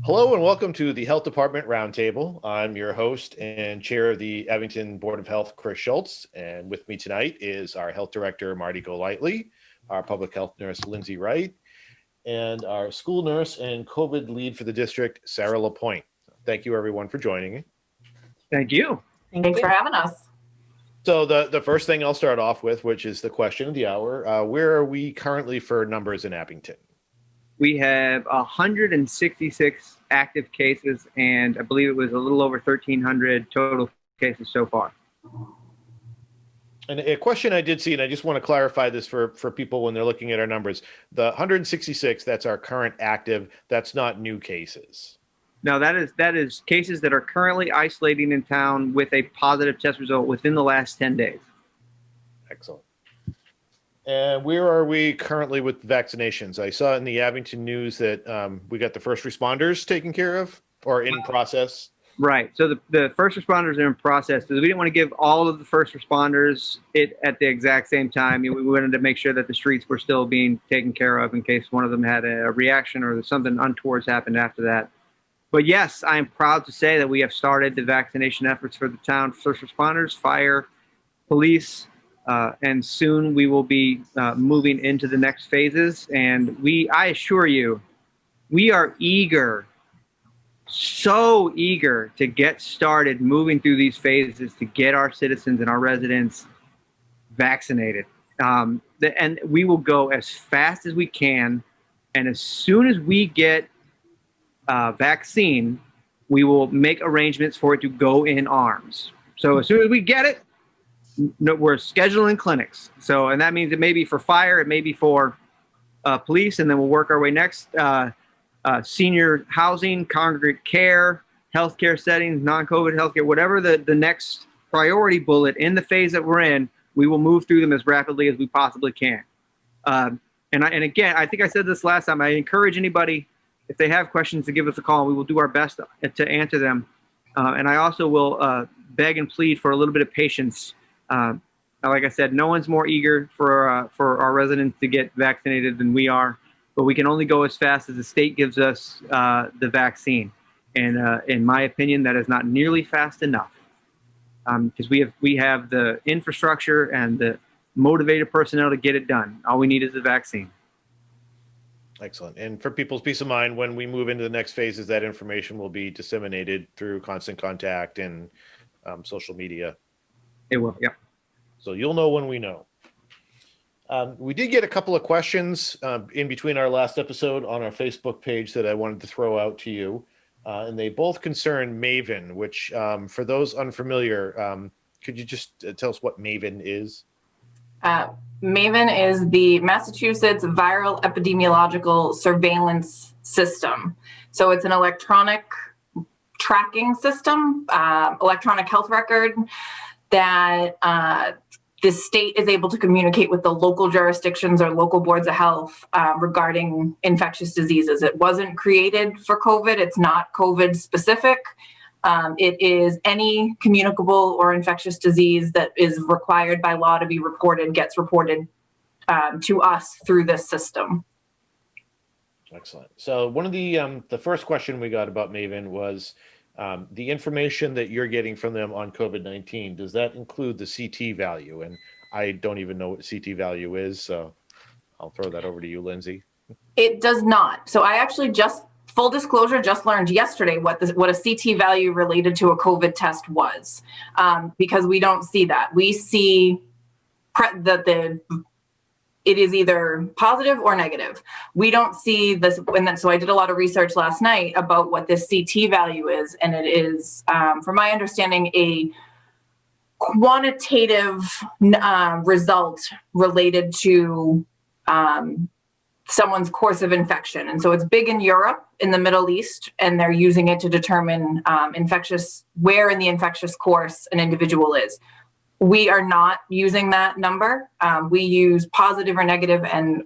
Hello and welcome to the Health Department Roundtable. I'm your host and chair of the Abington Board of Health, Chris Schultz. And with me tonight is our health director, Marty Golightly, our public health nurse, Lindsay Wright, and our school nurse and COVID lead for the district, Sarah LaPointe. Thank you everyone for joining me. Thank you. Thanks for having us. So the first thing I'll start off with, which is the question of the hour, where are we currently for numbers in Abington? We have 166 active cases, and I believe it was a little over 1,300 total cases so far. And a question I did see, and I just want to clarify this for people when they're looking at our numbers, the 166, that's our current active, that's not new cases. No, that is cases that are currently isolating in town with a positive test result within the last 10 days. Excellent. And where are we currently with vaccinations? I saw in the Abington news that we got the first responders taken care of or in process. Right. So the first responders are in process. So we didn't want to give all of the first responders it at the exact same time. We wanted to make sure that the streets were still being taken care of in case one of them had a reaction or something untoward happened after that. But yes, I am proud to say that we have started the vaccination efforts for the town first responders, fire, police, and soon we will be moving into the next phases. And I assure you, we are eager, so eager to get started moving through these phases to get our citizens and our residents vaccinated. And we will go as fast as we can. And as soon as we get vaccine, we will make arrangements for it to go in arms. So as soon as we get it, we're scheduling clinics. So, and that means it may be for fire, it may be for police, and then we'll work our way next. Senior housing, congregate care, healthcare settings, non-COVID healthcare, whatever the next priority bullet in the phase that we're in, we will move through them as rapidly as we possibly can. And again, I think I said this last time, I encourage anybody, if they have questions, to give us a call. We will do our best to answer them. And I also will beg and plead for a little bit of patience. Like I said, no one's more eager for our residents to get vaccinated than we are, but we can only go as fast as the state gives us the vaccine. And in my opinion, that is not nearly fast enough, because we have the infrastructure and the motivated personnel to get it done. All we need is the vaccine. Excellent. And for people's peace of mind, when we move into the next phases, that information will be disseminated through constant contact and social media. It will, yeah. So you'll know when we know. We did get a couple of questions in between our last episode on our Facebook page that I wanted to throw out to you. And they both concern Maven, which for those unfamiliar, could you just tell us what Maven is? Maven is the Massachusetts Viral Epidemiological Surveillance System. So it's an electronic tracking system, electronic health record that the state is able to communicate with the local jurisdictions or local boards of health regarding infectious diseases. It wasn't created for COVID. It's not COVID specific. It is any communicable or infectious disease that is required by law to be reported, gets reported to us through this system. Excellent. So one of the first question we got about Maven was the information that you're getting from them on COVID-19. Does that include the CT value? And I don't even know what CT value is, so I'll throw that over to you, Lindsay. It does not. So I actually full disclosure, just learned yesterday what a CT value related to a COVID test was, because we don't see that. We see that it is either positive or negative. We don't see this, so I did a lot of research last night about what this CT value is, and it is, from my understanding, a quantitative result related to someone's course of infection. And so it's big in Europe, in the Middle East, and they're using it to determine where in the infectious course an individual is. We are not using that number. We use positive or negative, and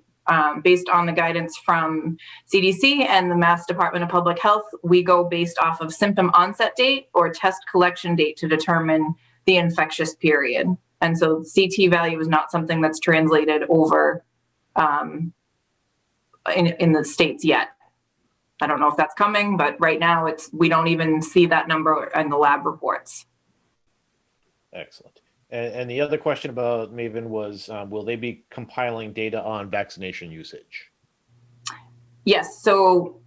based on the guidance from CDC and the Mass Department of Public Health, we go based off of symptom onset date or test collection date to determine the infectious period. And so CT value is not something that's translated over in the States yet. I don't know if that's coming, but right now we don't even see that number in the lab reports. Excellent. And the other question about Maven was, will they be compiling data on vaccination usage? Yes. So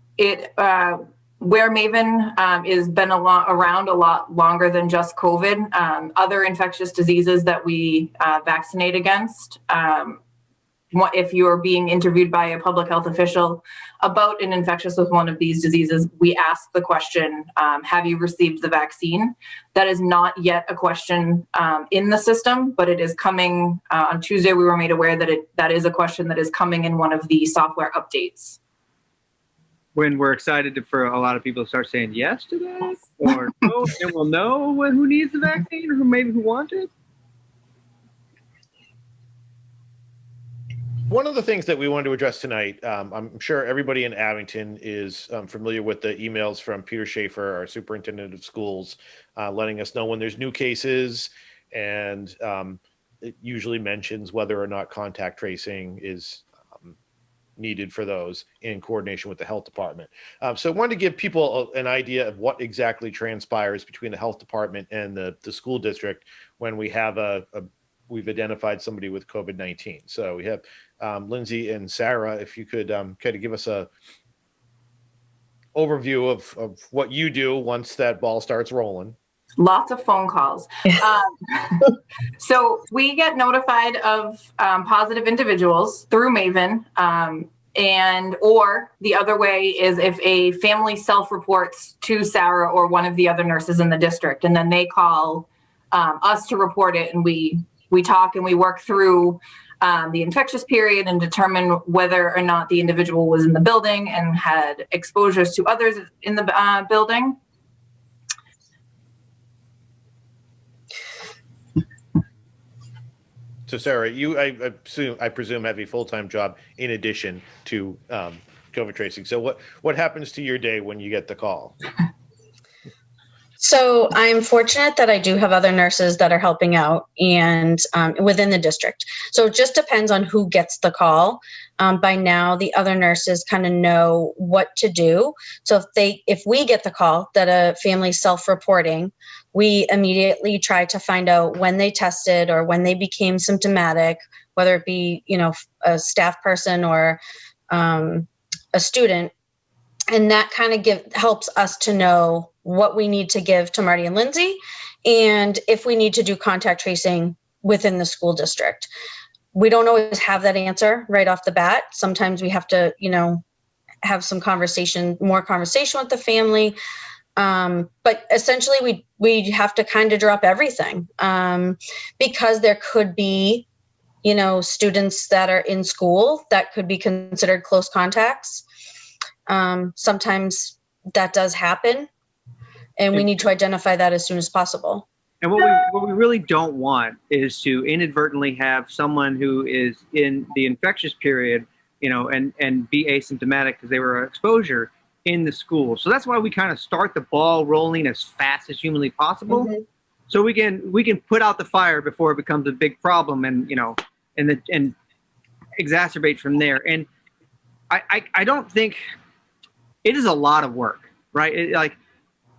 where Maven has been around a lot longer than just COVID, other infectious diseases that we vaccinate against. If you're being interviewed by a public health official about an infectious with one of these diseases, we ask the question, have you received the vaccine? That is not yet a question in the system, but it is coming. On Tuesday, we were made aware that that is a question that is coming in one of the software updates. When we're excited for a lot of people to start saying yes to that, or no, and we'll know who needs the vaccine or who wants it. One of the things that we wanted to address tonight, I'm sure everybody in Abington is familiar with the emails from Peter Schaefer, our superintendent of schools, letting us know when there's new cases, and it usually mentions whether or not contact tracing is needed for those in coordination with the health department. So I wanted to give people an idea of what exactly transpires between the health department and the school district when we have we've identified somebody with COVID-19. So we have Lindsay and Sarah, if you could kind of give us a overview of what you do once that ball starts rolling. Lots of phone calls. So we get notified of positive individuals through Maven, or the other way is if a family self-reports to Sarah or one of the other nurses in the district, and then they call us to report it, and we talk and we work through the infectious period and determine whether or not the individual was in the building and had exposures to others in the building. So Sarah, you, I presume, have a full-time job in addition to COVID tracing. So what happens to your day when you get the call? So I'm fortunate that I do have other nurses that are helping out and within the district. So it just depends on who gets the call. By now, the other nurses kind of know what to do. So if we get the call that a family's self-reporting, we immediately try to find out when they tested or when they became symptomatic, whether it be, a staff person or a student. And that kind of helps us to know what we need to give to Marty and Lindsay, and if we need to do contact tracing within the school district. We don't always have that answer right off the bat. Sometimes we have to, have some more conversation with the family. But essentially we have to kind of drop everything because there could be, students that are in school that could be considered close contacts. Sometimes that does happen, and we need to identify that as soon as possible. And what we really don't want is to inadvertently have someone who is in the infectious period, and be asymptomatic because they were exposure in the school. So that's why we kind of start the ball rolling as fast as humanly possible. Mm-hmm. So we can put out the fire before it becomes a big problem and exacerbate from there. And I don't think it is a lot of work, right?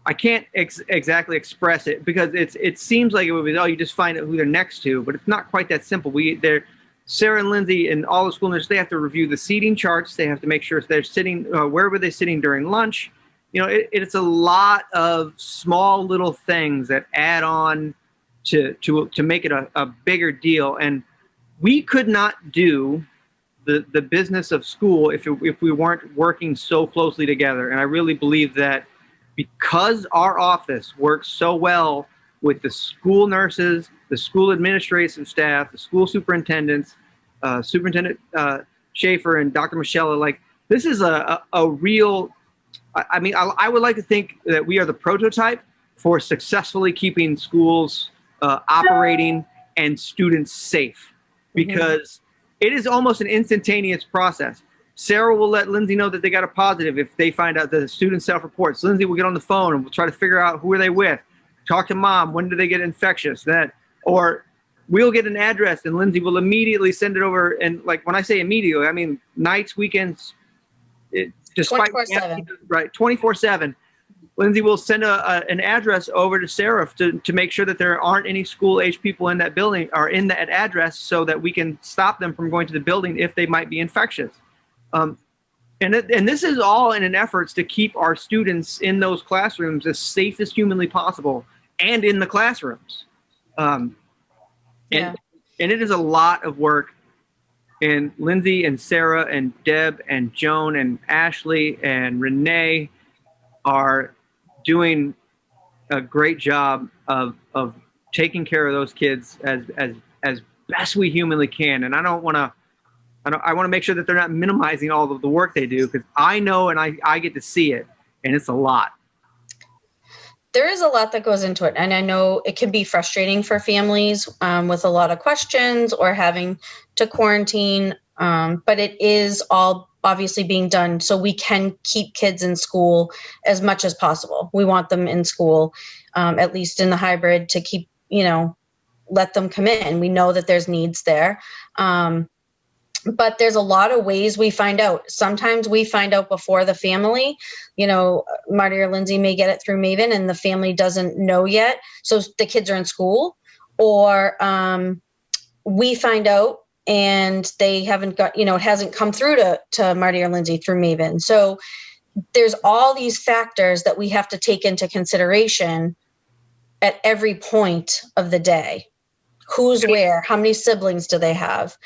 I can't exactly express it because it seems like it would be, you just find out who they're next to, but it's not quite that simple. Sarah and Lindsay and all the school nurses, they have to review the seating charts. They have to make sure if they're sitting, where were they sitting during lunch? It's a lot of small little things that add on to make it a bigger deal. And we could not do the business of school if we weren't working so closely together. And I really believe that because our office works so well with the school nurses, the school administrative staff, the school superintendents, Superintendent Schaefer and Dr. Michelle, this is a real, I would like to think that we are the prototype for successfully keeping schools operating and students safe, because it is almost an instantaneous process. Sarah will let Lindsay know that they got a positive if they find out that the student self-reports. Lindsay will get on the phone and we'll try to figure out who are they with. Talk to mom. When do they get infectious? Or we'll get an address and Lindsay will immediately send it over. And when I say immediately, I mean nights, weekends, despite 24/7. right 24/7. Lindsay will send an address over to Sarah to make sure that there aren't any school-age people in that building or in that address, so that we can stop them from going to the building if they might be infectious. And this is all in an effort to keep our students in those classrooms as safe as humanly possible, and in the classrooms. And it is a lot of work. And Lindsay and Sarah and Deb and Joan and Ashley and Renee are doing a great job of taking care of those kids as best we humanly can. And I want to make sure that they're not minimizing all of the work they do, because I know and I get to see it, and it's a lot. There is a lot that goes into it, and I know it can be frustrating for families with a lot of questions or having to quarantine, but it is all obviously being done so we can keep kids in school as much as possible. We want them in school, at least in the hybrid, to keep, let them come in. We know that there's needs there. But there's a lot of ways we find out. Sometimes we find out before the family, Marty or Lindsay may get it through Maven and the family doesn't know yet. So the kids are in school, or we find out and they haven't got, it hasn't come through to Marty or Lindsay through Maven. So there's all these factors that we have to take into consideration at every point of the day. Who's where? How many siblings do they have?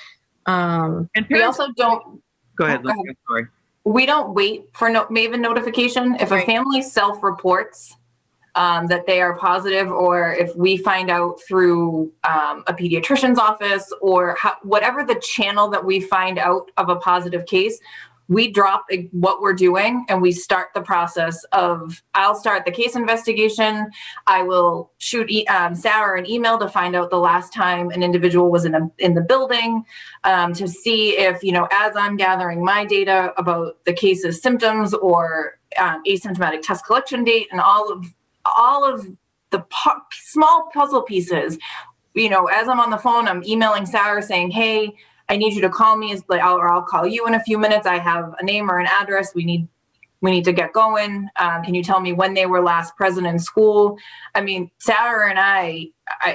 And we also don't. Go ahead, Lindsay. I'm sorry. We don't wait for Maven notification. If a family self-reports that they are positive, or if we find out through a pediatrician's office, or whatever the channel that we find out of a positive case, we drop what we're doing and we start the process of, I'll start the case investigation. I will shoot Sarah an email to find out the last time an individual was in the building, to see if, as I'm gathering my data about the case's symptoms or asymptomatic test collection date and all of the small puzzle pieces, as I'm on the phone, I'm emailing Sarah saying, hey, I need you to call me, or I'll call you in a few minutes. I have a name or an address. We need to get going. Can you tell me when they were last present in school? I mean, Sarah and I,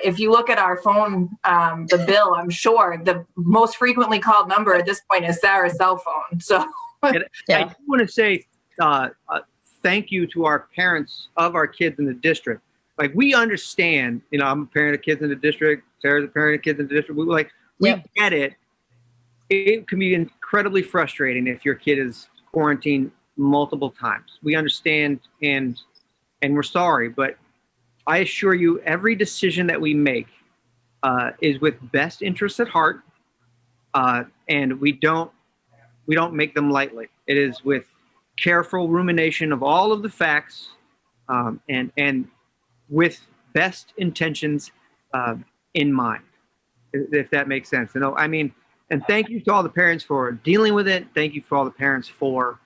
if you look at our phone, the bill, I'm sure the most frequently called number at this point is Sarah's cell phone. So yeah. I do want to say thank you to our parents of our kids in the district. Like, we understand, I'm a parent of kids in the district. Sarah's a parent of kids in the district. We get it. It can be incredibly frustrating if your kid is quarantined multiple times. We understand, and we're sorry, but I assure you, every decision that we make is with best interests at heart, and we don't make them lightly. It is with careful rumination of all of the facts, and with best intentions in mind, if that makes sense. And thank you to all the parents for dealing with it. Thank you for all the parents for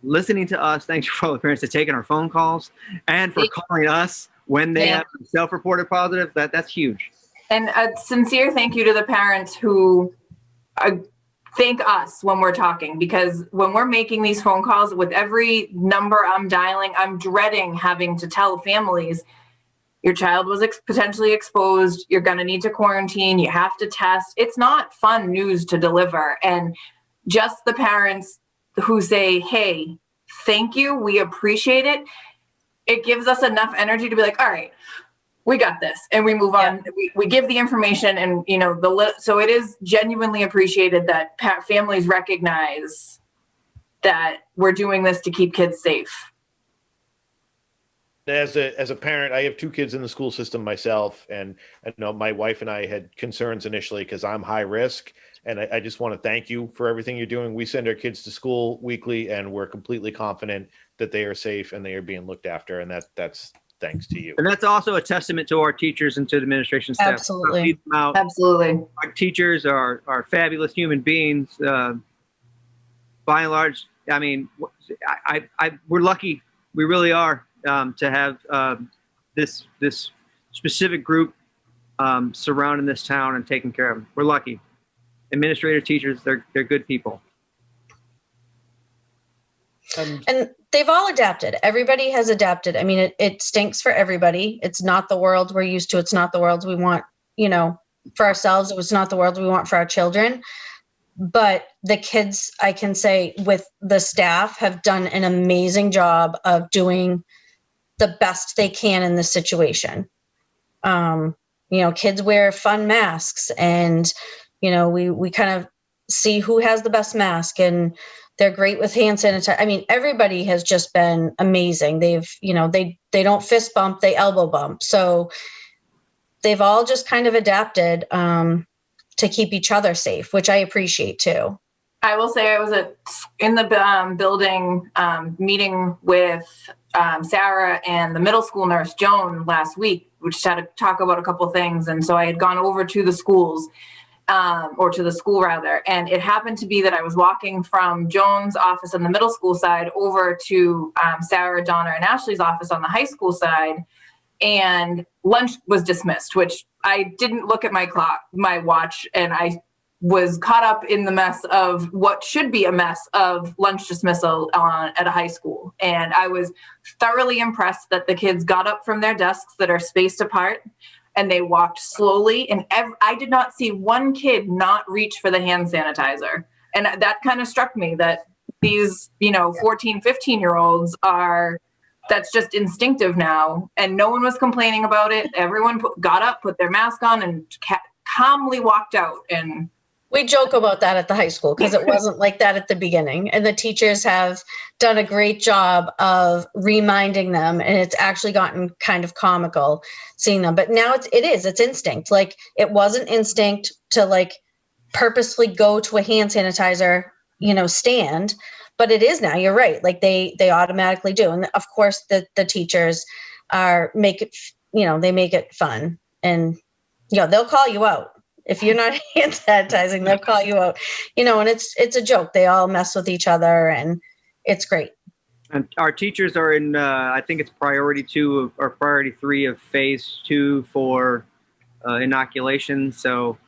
listening to us. Thanks for all the parents for taking our phone calls and for calling us when they have self-reported positive. That's huge. And a sincere thank you to the parents who thank us when we're talking, because when we're making these phone calls, with every number I'm dialing, I'm dreading having to tell families, your child was potentially exposed. You're going to need to quarantine. You have to test. It's not fun news to deliver. And just the parents who say, hey, thank you, we appreciate it. It gives us enough energy to be like, all right, we got this. And we move on. We give the information, and, so it is genuinely appreciated that families recognize that we're doing this to keep kids safe. As a parent, I have 2 kids in the school system myself, and I know my wife and I had concerns initially because I'm high risk, and I just want to thank you for everything you're doing. We send our kids to school weekly, and we're completely confident that they are safe and they are being looked after, and that's thanks to you. And that's also a testament to our teachers and to the administration staff. Absolutely. Absolutely. Our teachers are fabulous human beings. By and large, we're lucky. We really are. To have this specific group surrounding this town and taking care of them. We're lucky. Administrative teachers, they're good people. And they've all adapted. Everybody has adapted. I mean, it stinks for everybody. It's not the world we're used to. It's not the world we want, for ourselves. It was not the world we want for our children. But the kids, I can say, with the staff, have done an amazing job of doing the best they can in this situation. Kids wear fun masks, and, we kind of see who has the best mask, and they're great with hand sanitizer. I mean, everybody has just been amazing. They've, they don't fist bump, they elbow bump. So they've all just kind of adapted to keep each other safe, which I appreciate too. I will say I was in the building meeting with Sarah and the middle school nurse, Joan, last week, which had to talk about a couple things. And so I had gone over to the schools, or to the school rather. And it happened to be that I was walking from Joan's office on the middle school side over to Sarah, Donna, and Ashley's office on the high school side. And lunch was dismissed, which I didn't look at my watch, and I was caught up in the mess of what should be a mess of lunch dismissal at a high school. And I was thoroughly impressed that the kids got up from their desks that are spaced apart, and they walked slowly. And I did not see one kid not reach for the hand sanitizer. And that kind of struck me, that these, 14, 15-year-olds that's just instinctive now. And no one was complaining about it. Everyone got up, put their mask on, and calmly walked out. And we joke about that at the high school because it wasn't like that at the beginning. And the teachers have done a great job of reminding them. And it's actually gotten kind of comical seeing them. But now it's instinct. Like, it wasn't instinct to purposefully go to a hand sanitizer, stand. But it is now. You're right. Like, they automatically do. And of course the teachers make it fun, and they'll call you out. If you're not hand sanitizing, they'll call you out, and it's a joke. They all mess with each other, and it's great. And our teachers are in, I think it's priority 2 or priority 3 of phase 2 for inoculation. So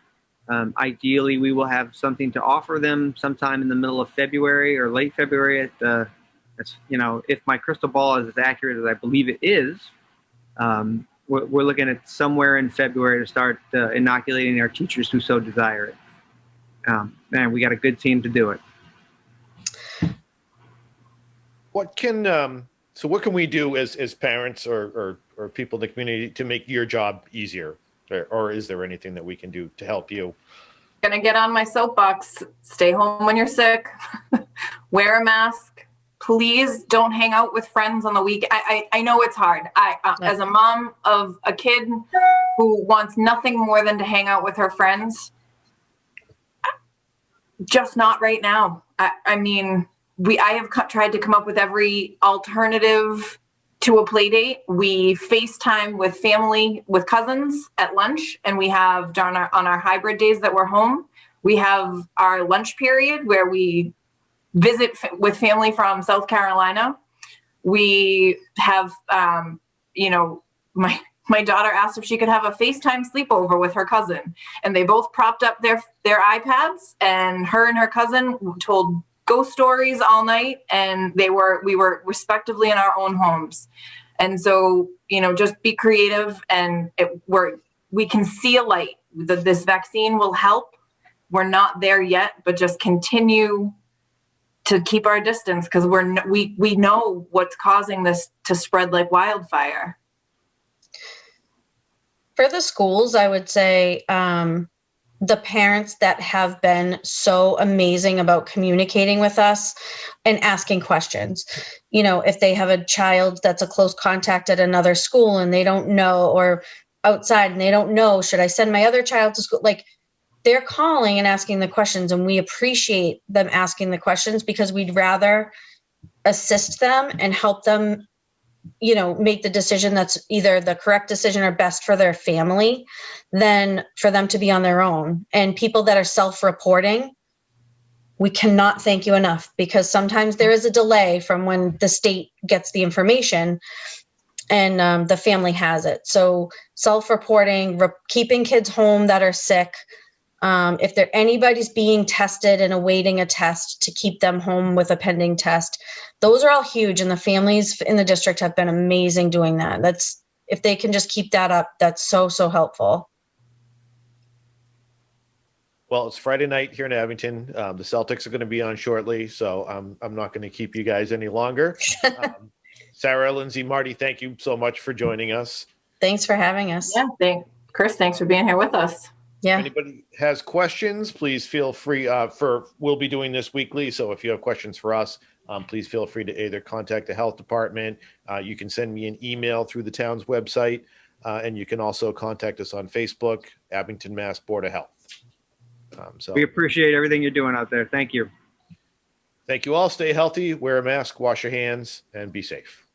ideally, we will have something to offer them sometime in the middle of February or late February. If my crystal ball is as accurate as I believe it is, we're looking at somewhere in February to start inoculating our teachers who so desire it. And we got a good team to do it. What can we do as parents or people in the community to make your job easier? Or is there anything that we can do to help you? Gonna get on my soapbox. Stay home when you're sick. Wear a mask. Please don't hang out with friends on the week. I know it's hard. As a mom of a kid who wants nothing more than to hang out with her friends, just not right now. I have tried to come up with every alternative to a play date. We FaceTime with family, with cousins at lunch, and we have on our hybrid days that we're home, we have our lunch period where we visit with family from South Carolina. We have, my daughter asked if she could have a FaceTime sleepover with her cousin, and they both propped up their iPads, and her cousin told ghost stories all night, and we were respectively in our own homes. And so, just be creative, and we can see a light. This vaccine will help. We're not there yet, but just continue to keep our distance, because we know what's causing this to spread like wildfire. For the schools, I would say the parents that have been so amazing about communicating with us and asking questions. If they have a child that's a close contact at another school and they don't know, or outside and they don't know, should I send my other child to school? They're calling and asking the questions, and we appreciate them asking the questions because we'd rather assist them and help them, make the decision that's either the correct decision or best for their family than for them to be on their own. And people that are self-reporting, we cannot thank you enough, because sometimes there is a delay from when the state gets the information and the family has it. So self-reporting, keeping kids home that are sick, If anybody's being tested and awaiting a test, to keep them home with a pending test. Those are all huge, and the families in the district have been amazing doing that. If they can just keep that up, that's so helpful. Well, it's Friday night here in Abington. The Celtics are going to be on shortly, so I'm not going to keep you guys any longer. Sarah, Lindsay, Marty, thank you so much for joining us. Thanks for having us. Yeah, Chris, thanks for being here with us. Yeah. If anybody has questions, please feel free. We'll be doing this weekly, so if you have questions for us, please feel free to either contact the health department. You can send me an email through the town's website, and you can also contact us on Facebook, Abington, Mass Board of Health. So We appreciate everything you're doing out there. Thank you. thank you all. Stay healthy, wear a mask, wash your hands, and be safe.